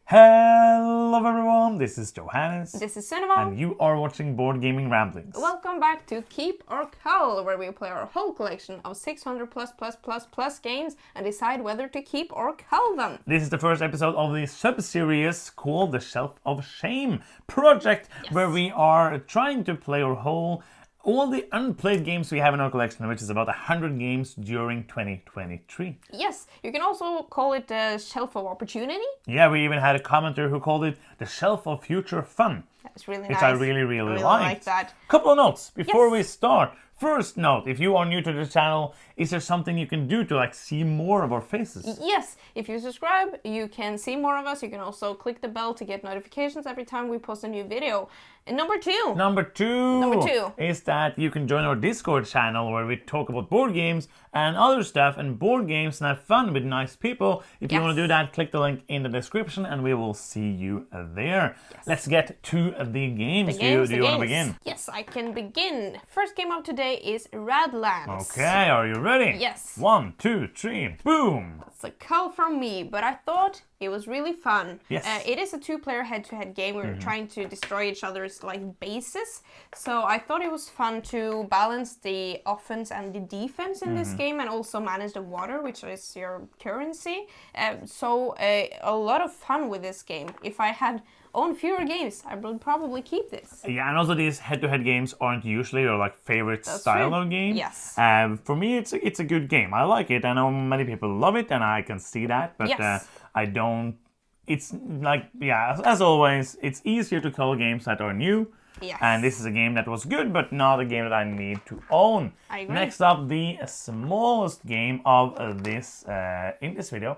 Hello everyone, this is Johannes. This is Cinema. And you are watching Board Gaming Ramblings. Welcome back to Keep or Cull, where we play our whole collection of 600 plus games and decide whether to keep or cull them. This is the first episode of the sub-series called the Shelf of Shame project, where we are trying to play all the unplayed games we have in our collection, which is about 100 games during 2023. Yes, you can also call it the Shelf of Opportunity. Yeah, we even had a commenter who called it the Shelf of Future Fun. That's really nice. Which I really liked. like That. Couple of notes before we start. First note, if you are new to the channel, is there something you can do to see more of our faces? Yes, if you subscribe, you can see more of us. You can also click the bell to get notifications every time we post a new video. And number two is that you can join our Discord channel where we talk about board games and other stuff and board games and have fun with nice people. If you want to do that, click the link in the description and we will see you there. Yes. Let's get to the games. Do you want to begin? Yes, I can begin. First game of today is Redlands. Okay, are you ready? Yes. 1, 2, 3, boom! It's a cull from me, but I thought it was really fun. Yes. It is a two-player head-to-head game. We're trying to destroy each other's bases. So I thought it was fun to balance the offense and the defense in this game, and also manage the water, which is your currency. So a lot of fun with this game. If I had owned fewer games, I would probably keep this. Yeah, and also these head-to-head games aren't usually your favorite style of game. Yes. For me, it's a good game. I like it. I know many people love it, and I can see that. But I don't. It's as always, it's easier to call games that are new. Yes. And this is a game that was good, but not a game that I need to own. I agree. Next up, the smallest game of this in this video.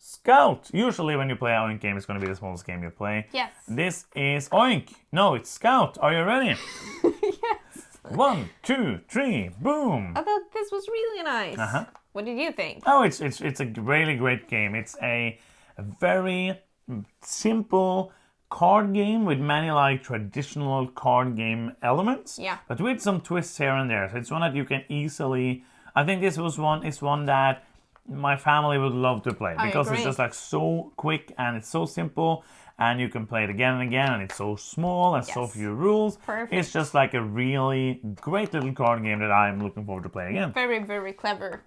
Scout. Usually when you play an Oink game, it's going to be the smallest game you play. Yes. This is Oink. No, it's Scout. Are you ready? Yes. 1, 2, 3, boom. I thought this was really nice. What did you think? Oh, it's a really great game. It's a very simple card game with many traditional card game elements. Yeah. But with some twists here and there. So it's one that you can easily. I think this is one that my family would love to play because it's just so quick and it's so simple, and you can play it again and again, and it's so small and so few rules. Perfect. It's just a really great little card game that I'm looking forward to play again. Very, very clever.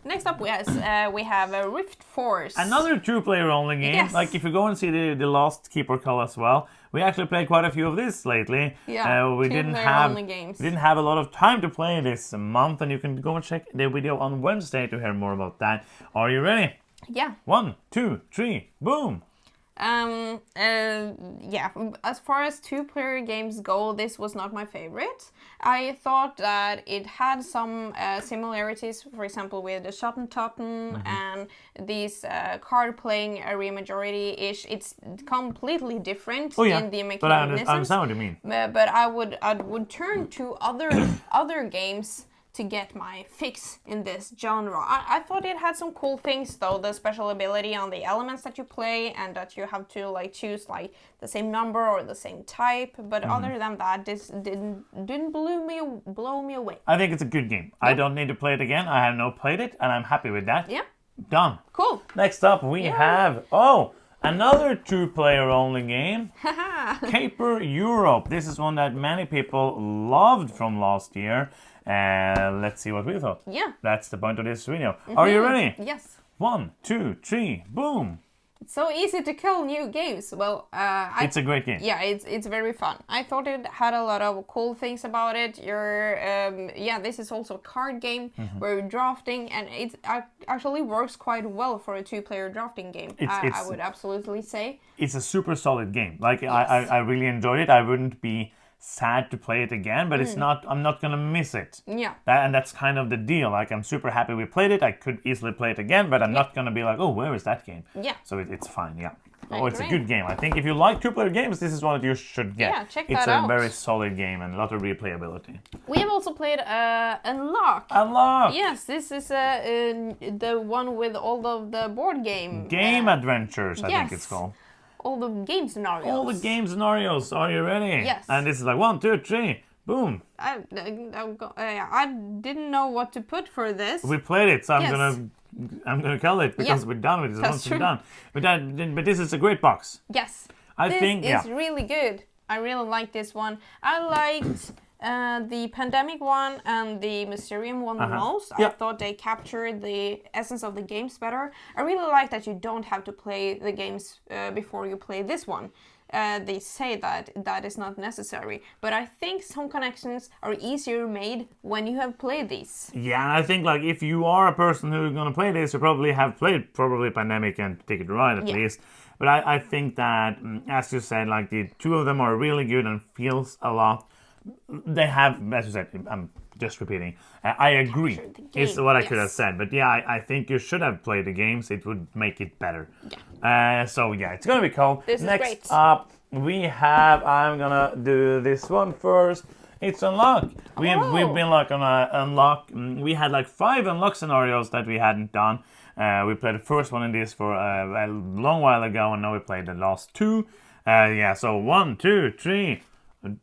Next up, we have a Rift Force. Another two-player only game. Yes. If you go and see the last Keep or Cull as well, we actually played quite a few of this lately. Yeah, we didn't have a lot of time to play this month, and you can go and check the video on Wednesday to hear more about that. Are you ready? Yeah. 1, 2, 3, boom! As far as two-player games go, this was not my favorite. I thought that it had some similarities, for example, with the Shot and Totten and these card-playing area majority-ish. It's completely different in the mechanisms. But I understand what you mean. But I would turn to other games to get my fix in this genre. I thought it had some cool things though, the special ability on the elements that you play, and that you have to choose the same number or the same type. But other than that, this didn't blow me away. I think it's a good game. I don't need to play it again. I have now played it, and I'm happy with that. Yeah. Done. Cool. Next up, we have another two-player only game. Caper Europe. This is one that many people loved from last year. Let's see what we thought. Yeah. That's the point of this video. Are you ready? Yes. 1, 2, 3, boom! It's so easy to kill new games. Well, it's a great game. Yeah, it's very fun. I thought it had a lot of cool things about it. This is also a card game where you're drafting, and it actually works quite well for a two-player drafting game. I would absolutely say. It's a super solid game. I really enjoyed it. I wouldn't be sad to play it again, but I'm not gonna miss it. Yeah. And that's kind of the deal. I'm super happy we played it. I could easily play it again, but I'm not gonna be oh, where is that game? Yeah. So it's fine, yeah. It's a good game. I think if you like two-player games, this is one that you should get. Yeah, check that out. It's a very solid game and a lot of replayability. We have also played Unlock. Unlock! Yes, this is the one with all of the board game. Game adventures, I think it's called. All the game scenarios. All the game scenarios. Are you ready? Yes. And this is 1, 2, 3, boom. I didn't know what to put for this. We played it, so I'm gonna I'm going to call it because we're done with this. That's Once true. we're done. But this is a great box. Yes. I think this is really good. I really like this one. I liked the Pandemic one and the Mysterium one the most. I thought they captured the essence of the games better. I really like that you don't have to play the games before you play this one. They say that is not necessary, but I think some connections are easier made when you have played these. Yeah, and I think like if you are a person who's gonna play this, you probably have played Pandemic and Ticket to Ride at least. But I think that, as you said, like the two of them are really good and feels a lot. They have, as you said, I'm just repeating. I agree. Is what I could have said, but yeah, I think you should have played the games. It would make it better. Yeah. So yeah, it's gonna be cool. This Next is great. up, we have. I'm gonna do this one first. It's unlock. We've been like on a unlock. We had like 5 unlock scenarios that we hadn't done. We played the first one in this for a long while ago, and now we played the last 2. So 1, 2, 3.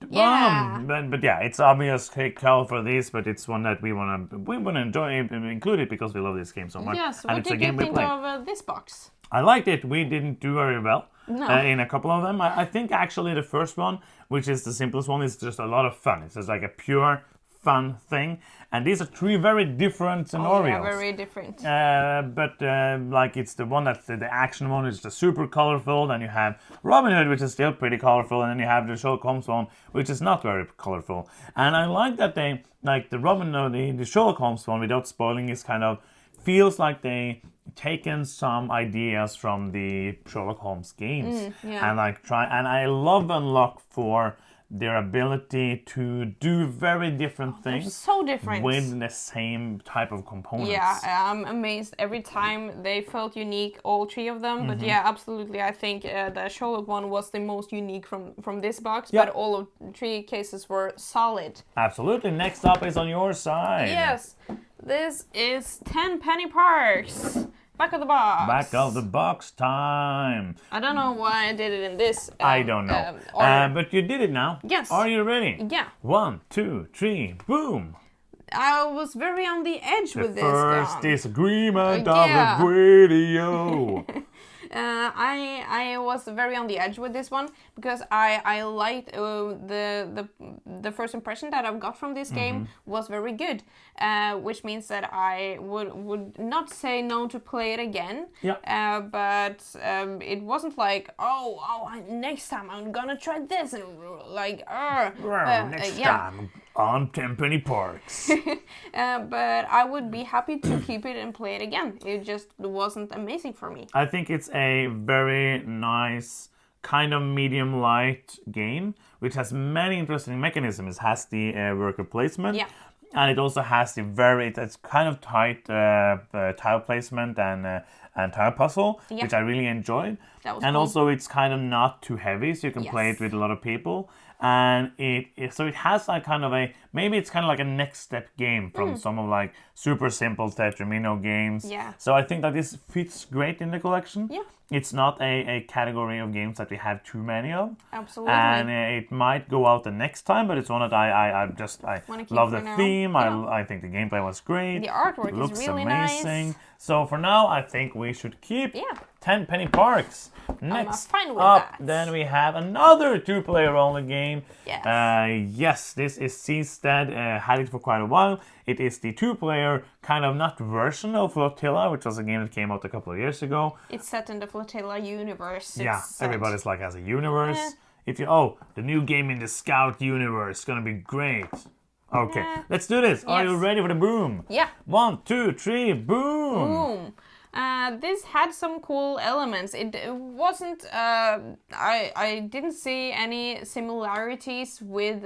Yeah. But yeah, it's obvious call for this, but it's one that we wanna enjoy and include it because we love this game so much. Yes. And What it's did a game you we think play. of this box? I liked it. We didn't do very well No. in a couple of them. I think actually the first one, which is the simplest one, is just a lot of fun. It's just like a pure fun thing. And these are 3 very different scenarios. Yeah, very different. But like it's the one that's the action one is the super colorful. Then you have Robin Hood, which is still pretty colorful, and then you have the Sherlock Holmes one, which is not very colorful. And I like that they like the Robin Hood, the Sherlock Holmes one, without spoiling, is kind of feels like they taken some ideas from the Sherlock Holmes games and like and I love Unlock for their ability to do very different things. So different. With the same type of components. Yeah, I'm amazed every time. They felt unique, all 3 of them. But yeah, absolutely. I think the Sherlock one was the most unique from this box. But all of 3 cases were solid. Absolutely. Next up is on your side. Yes, this is Tenpenny Parks. Back of the box. Back of the box time. I don't know why I did it in this. I don't know. But you did it now. Yes. Are you ready? Yeah. 1, 2, 3, boom. I was very on the edge with this. First disagreement yeah. of the video. I was very on the edge with this one because I liked the first impression that I've got from this game was very good, which means that I would not say no to play it again. Yeah. But it wasn't like next time I'm gonna try this and like next time on Tenpenny Parks. But I would be happy to keep it and play it again. It just wasn't amazing for me. I think it's a very nice kind of medium light game which has many interesting mechanisms. It has the worker placement, and it also has the it's kind of tight tile placement and tile puzzle, which I really enjoyed. That was and cool. Also it's kind of not too heavy, so you can play it with a lot of people. And so it has like kind of maybe it's kind of like a next step game from some of like super simple Tetramino games. Yeah. So I think that this fits great in the collection. Yeah. It's not a category of games that we have too many of. Absolutely. And it might go out the next time, but it's one that I love the theme. Yeah. I think the gameplay was great. The artwork looks is really amazing. nice. So for now, I think we should keep Tenpenny Parks. Next fine with up, that. then we have another 2-player only game. Yes. Yes, this is Seastead. Had it for quite a while. It is the 2-player kind of not version of Flotilla, which was a game that came out a couple of years ago. It's set in the Flotilla universe. Everybody's like has a universe. If you the new game in the Scout universe, gonna be great. Okay, let's do this. Are you ready for the boom? Yeah. 1, 2, 3, boom. Boom. This had some cool elements. It wasn't. I didn't see any similarities with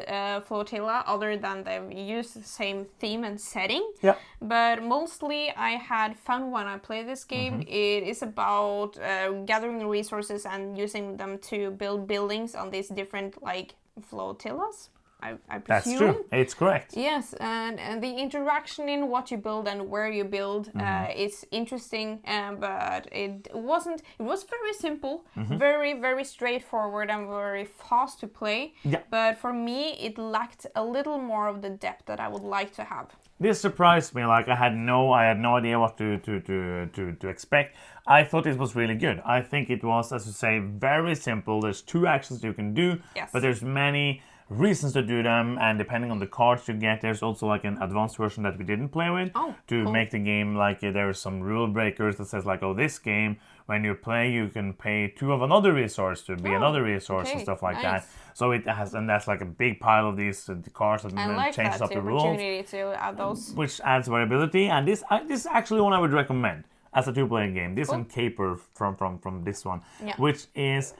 Flotilla other than they used the same theme and setting. Yeah. But mostly I had fun when I played this game. It is about gathering resources and using them to build buildings on these different like flotillas. I presume. That's true. It's correct. Yes, and the interaction in what you build and where you build is interesting, but it wasn't. It was very simple, very, very straightforward, and very fast to play. Yeah. But for me, it lacked a little more of the depth that I would like to have. This surprised me. Like I had no idea what to expect. I thought it was really good. I think it was, as you say, very simple. There's 2 actions you can do, Yes. but there's many reasons to do them, and depending on the cards you get, there's also like an advanced version that we didn't play with to cool. make the game like there are some rule breakers that says like, oh, this game when you play you can pay 2 of another resource to be another resource and stuff like that. So it has, and that's like a big pile of these the cards that changes up the rules, opportunity to add those, which adds variability. And this is actually one I would recommend as a 2-player game. This and Caper from this one, which is.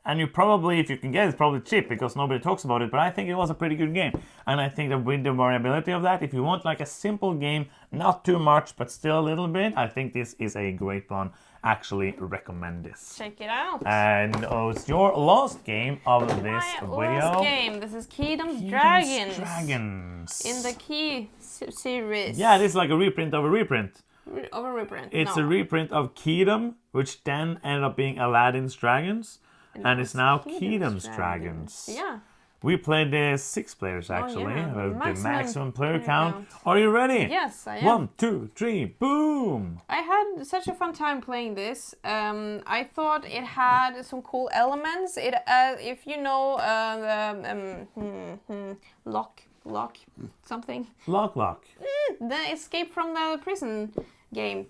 And you probably, if you can get it, it's probably cheap because nobody talks about it, but I think it was a pretty good game. And I think that with the variability of that, if you want like a simple game, not too much, but still a little bit, I think this is a great one. Actually recommend this. Check it out. And it's your last game of this video. Last game. This is Kingdom's Dragons. In the Key series. Yeah, this is like a reprint of a reprint. Of a reprint. It's a reprint of Kingdom, which then ended up being Aladdin's Dragons. And it's now Kingdom's Dragons. Yeah. We played 6 players actually. The maximum player count. Are you ready? Yes, I am. 1, 2, 3, boom! I had such a fun time playing this. I thought it had some cool elements. It, if you know the lock something. Lock. The escape from the prison game.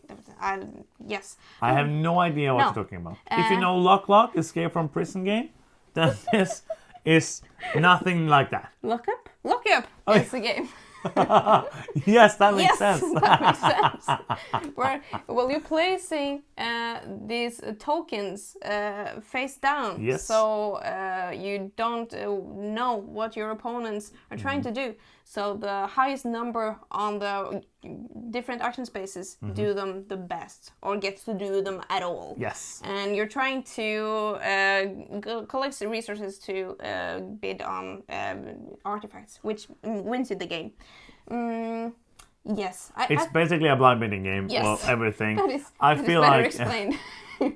Yes. I have no idea what you're talking about. If you know Lock, Escape from Prison game, then this is nothing like that. Lock up is the game. Yes, that makes sense. That makes sense. Well, you're placing these tokens face down. Yes. So you don't know what your opponents are trying to do. So the highest number on the different action spaces do them the best, or gets to do them at all. Yes. And you're trying to collect the resources to bid on artifacts, which wins you the game. Yes. It's basically a blind bidding game. Yes. Well, everything. I feel like explained.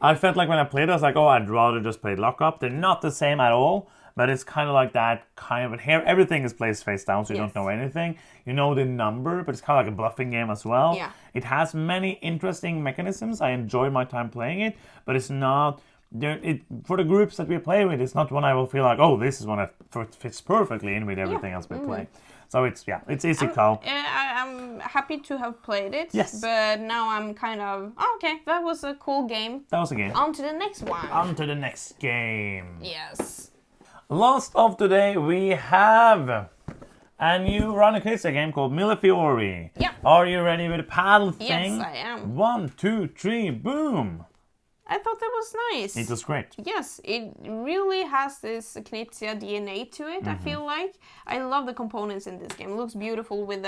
I felt like when I played, I was like, oh, I'd rather just play Lock Up. They're not the same at all, but it's kind of like that kind of. Here, everything is placed face down, so you don't know anything. You know the number, but it's kind of like a bluffing game as well. Yeah. It has many interesting mechanisms. I enjoyed my time playing it, but it's not. For the groups that we play with, it's not one I will feel like, oh, this is one that fits perfectly in with everything else we play. So it's easy, Cull. I'm happy to have played it. Yes. But now I'm kind of, okay, that was a cool game. That was a game. On to the next one. On to the next game. Yes. Last of today, we have a new Run a Knizia game called Mille Fiori. Yeah. Are you ready with the paddle thing? Yes, I am. 1, 2, 3, boom! I thought that was nice. It was great. Yes, it really has this Knizia DNA to it, I feel like. I love the components in this game. It looks beautiful with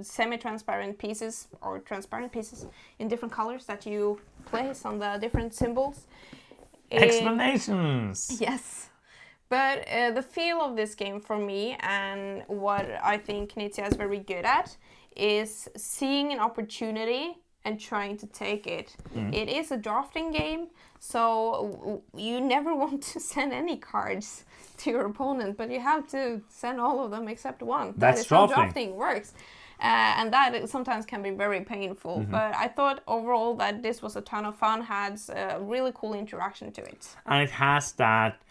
semi-transparent pieces, or transparent pieces in different colors that you place on the different symbols. Explanations! Yes. But the feel of this game for me, and what I think Knizia is very good at, is seeing an opportunity and trying to take it. It is a drafting game, so you never want to send any cards to your opponent, but you have to send all of them except one. That's that is how drafting. drafting works. And that sometimes can be very painful. But I thought overall that this was a ton of fun, had a really cool interaction to it. And it has that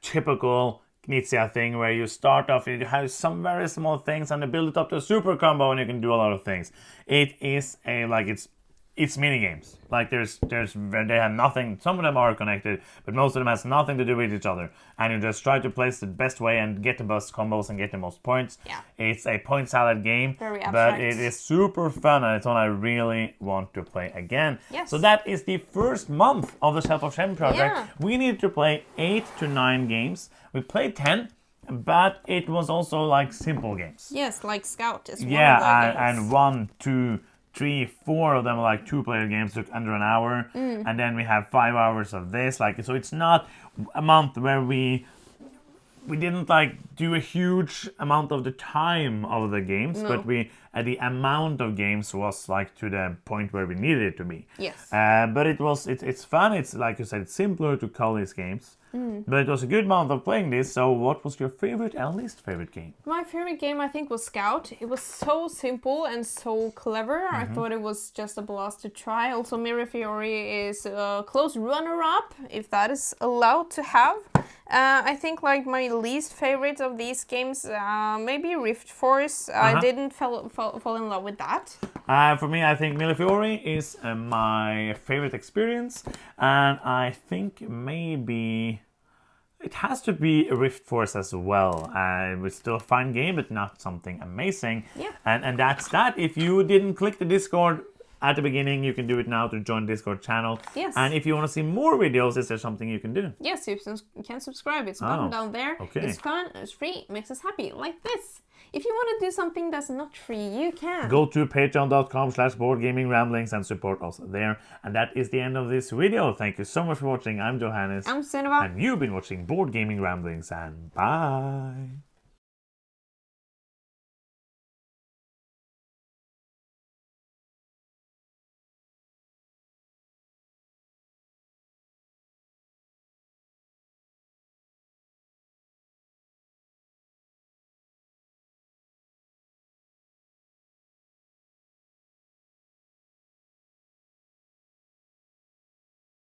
typical Knizia thing where you start off, you have some very small things and you build it up to a super combo and you can do a lot of things. It is it's mini games. Like they have nothing. Some of them are connected, but most of them has nothing to do with each other. And you just try to place the best way and get the best combos and get the most points. Yeah. It's a point salad game, Very abstract. but it is super fun and it's one I really want to play again. Yes. So that is the first month of the Self of Shame project. Yeah. We needed to play 8 to 9 games. We played 10, but it was also like simple games. Yes, like Scout is one of the Yeah, games. and 1, 2, 3, 4 of them are like 2-player games, took under an hour, and then we have 5 hours of this. So it's not a month where we we didn't like do a huge amount of the time of the games, No. but the amount of games was like to the point where we needed it to be. Yes. But it's fun. It's like you said, it's simpler to call these games. But it was a good amount of playing this. So what was your favorite and least favorite game? My favorite game, I think, was Scout. It was so simple and so clever. I thought it was just a blast to try. Also, Mille Fiori is a close runner-up, if that is allowed to have. I think like my least favorite of these games, maybe Rift Force. I didn't fall in love with that. For me, I think Mille Fiori is my favorite experience, and I think maybe it has to be Rift Force as well. It was still a fun game, but not something amazing. Yeah. And that's that. If you didn't click the Discord at the beginning, you can do it now to join the Discord channel. Yes. And if you want to see more videos, is there something you can do? Yes, you can subscribe. It's a button down there. Okay. It's fun, it's free, it makes us happy, like this. If you want to do something that's not free, you can. Go to patreon.com/boardgamingramblings and support us there. And that is the end of this video. Thank you so much for watching. I'm Johannes. I'm Sunniva. And you've been watching Board Gaming Ramblings, and bye.